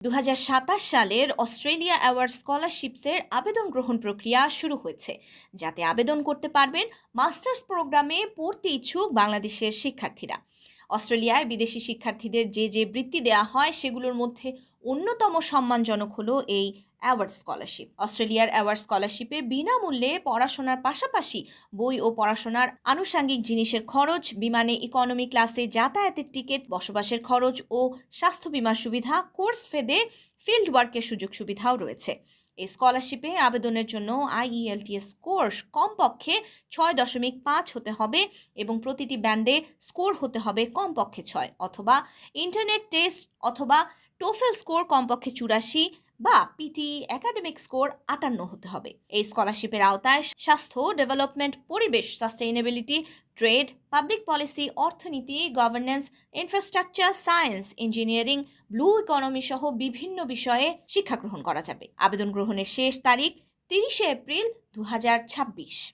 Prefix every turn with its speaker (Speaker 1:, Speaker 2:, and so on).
Speaker 1: 2027 সালের Australia award স্কলারশিপসের আবেদন গ্রহণ প্রক্রিয়া শুরু হয়েছে, যাতে আবেদন করতে পারবেন মাস্টার্স প্রোগ্রামে পড়তে ইচ্ছুক বাংলাদেশের শিক্ষার্থীরা। অস্ট্রেলিয়ায় বিদেশি শিক্ষার্থীদের যে বৃত্তি দেওয়া হয় সেগুলোর মধ্যে অন্যতম সম্মানজনক হলো এই অ্যাওয়ার্ড স্কলারশিপ। অস্ট্রেলিয়ার অ্যাওয়ার্ড স্কলারশিপে বিনামূল্যে পড়াশোনার পাশাপাশি বই ও পড়াশোনার আনুষঙ্গিক জিনিসের খরচ, বিমানে ইকোনমি ক্লাসে যাতায়াতের টিকিট, বসবাসের খরচ ও স্বাস্থ্য বীমার সুবিধা, কোর্স ফেদে ফিল্ড ওয়ার্কের সুযোগ সুবিধাও রয়েছে। এই স্কলারশিপে আবেদনের জন্য IELTS স্কোর কমপক্ষে 6.5 হতে হবে এবং প্রতিটি ব্যান্ডে স্কোর হতে হবে কমপক্ষে 6, অথবা ইন্টারনেট টেস্ট অথবা টোফেল স্কোর কমপক্ষে 84 বা পিটি একাডেমিক স্কোর 58 হতে হবে। এই স্কলারশিপের আওতায় স্বাস্থ্য, ডেভেলপমেন্ট, পরিবেশ, সাস্টেইনেবিলিটি, ট্রেড, পাবলিক পলিসি, অর্থনীতি, governance, infrastructure, science, engineering, blue economy সহ বিভিন্ন বিষয়ে শিক্ষা গ্রহণ করা যাবে। আবেদন গ্রহণের শেষ তারিখ 30 এপ্রিল 2026।